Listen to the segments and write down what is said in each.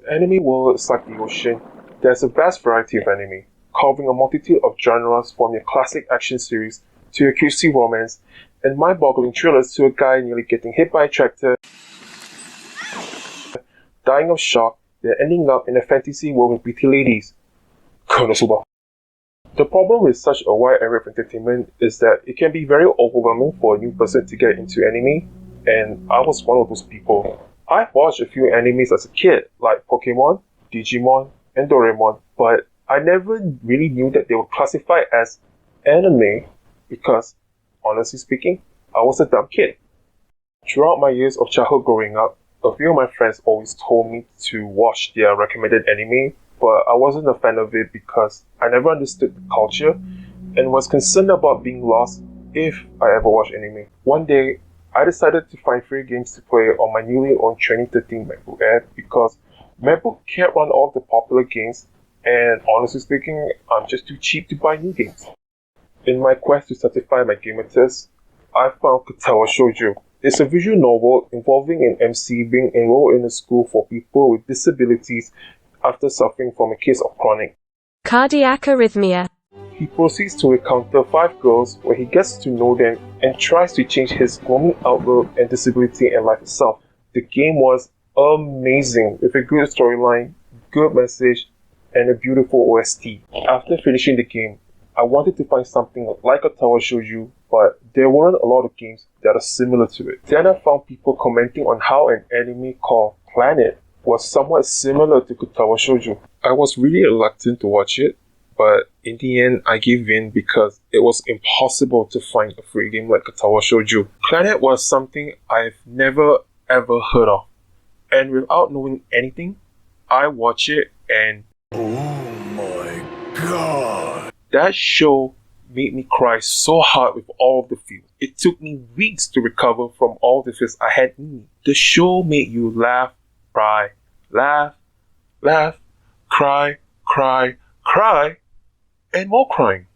The anime world is like the ocean. There's a vast variety of anime, covering a multitude of genres from your classic action series to your cutesy romance and mind-boggling thrillers to a guy nearly getting hit by a tractor, dying of shock, then ending up in a fantasy world with pretty ladies. Konosuba. The problem with such a wide array of entertainment is that it can be very overwhelming for a new person to get into anime, and I was one of those people. I watched a few animes as a kid, like Pokemon, Digimon, and Doraemon, but I never really knew that they were classified as anime because, honestly speaking, I was a dumb kid. Throughout my years of childhood growing up, a few of my friends always told me to watch their recommended anime, but I wasn't a fan of it because I never understood the culture and was concerned about being lost if I ever watched anime. One day, I decided to find free games to play on my newly owned 2013 MacBook Air because MacBook can't run all of the popular games, and honestly speaking, I'm just too cheap to buy new games. In my quest to satisfy my gamer test, I found Katawa Shoujo. It's a visual novel involving an MC being enrolled in a school for people with disabilities after suffering from a case of chronic cardiac arrhythmia. He proceeds to encounter 5 girls where he gets to know them and tries to change his gloomy outlook and disability and life itself. The game was amazing with a good storyline, good message, and a beautiful OST. After finishing the game, I wanted to find something like a Tower Shoujo, but there weren't a lot of games that are similar to it. Then I found people commenting on how an anime called Planet was somewhat similar to Katawa Shoujo. I was really reluctant to watch it, but in the end I gave in because it was impossible to find a free game like Katawa Shoujo. Planet was something I've never ever heard of, and without knowing anything, I watched it and oh my god! That show made me cry so hard with all of the feels. It took me weeks to recover from all the feels I had in me. The show made you laugh, cry, laugh, laugh, cry, cry, cry, and more crying.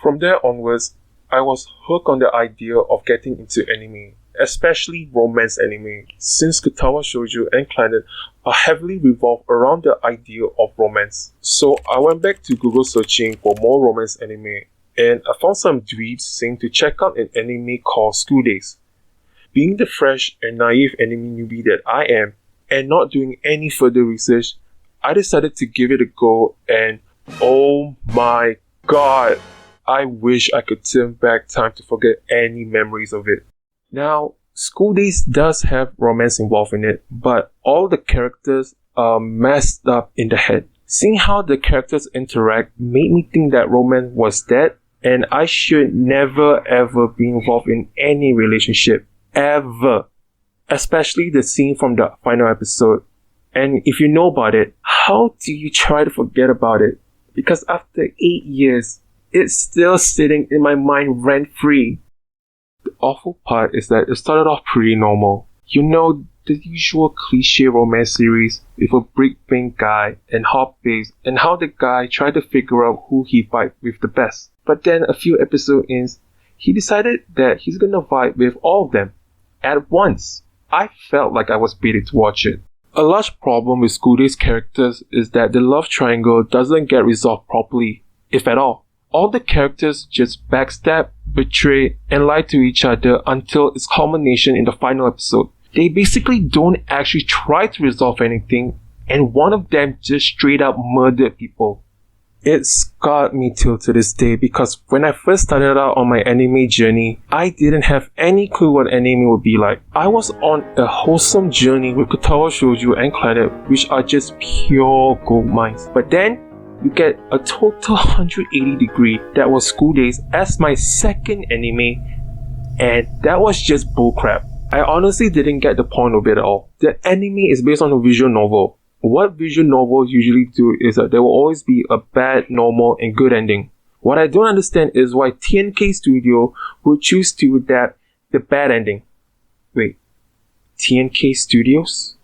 From there onwards, I was hooked on the idea of getting into anime, especially romance anime, since Katawa Shoujo and Planet are heavily revolved around the idea of romance. So I went back to Google searching for more romance anime, and I found some dweebs saying to check out an anime called School Days. Being the fresh and naive anime newbie that I am, and not doing any further research, I decided to give it a go, and oh my god, I wish I could turn back time to forget any memories of it. Now, School Days does have romance involved in it, but all the characters are messed up in the head. Seeing how the characters interact made me think that romance was dead, and I should never ever be involved in any relationship. Ever. Especially the scene from the final episode. And if you know about it, how do you try to forget about it? Because after 8 years, it's still sitting in my mind rent-free. The awful part is that it started off pretty normal. You know, the usual cliche romance series with a brick-brain guy and hot babes and how the guy tried to figure out who he vibe with the best. But then a few episodes in, he decided that he's gonna vibe with all of them at once. I felt like I was baited to watch it. A large problem with School Days characters is that the love triangle doesn't get resolved properly, if at all. All the characters just backstab, betray, and lie to each other until its culmination in the final episode. They basically don't actually try to resolve anything, and one of them just straight up murdered people. It scarred me till to this day because when I first started out on my anime journey, I didn't have any clue what anime would be like. I was on a wholesome journey with Katawa Shoujo and Planet, which are just pure gold mines. But then, you get a total 180 degree that was School Days as my second anime, and that was just bullcrap. I honestly didn't get the point of it at all. The anime is based on a visual novel. What visual novels usually do is that there will always be a bad, normal, and good ending. What I don't understand is why TNK Studio would choose to adapt the bad ending. Wait, TNK Studios?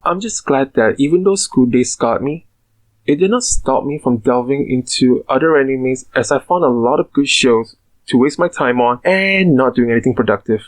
I'm just glad that even though School Days scarred me, it did not stop me from delving into other animes, as I found a lot of good shows to waste my time on and not doing anything productive.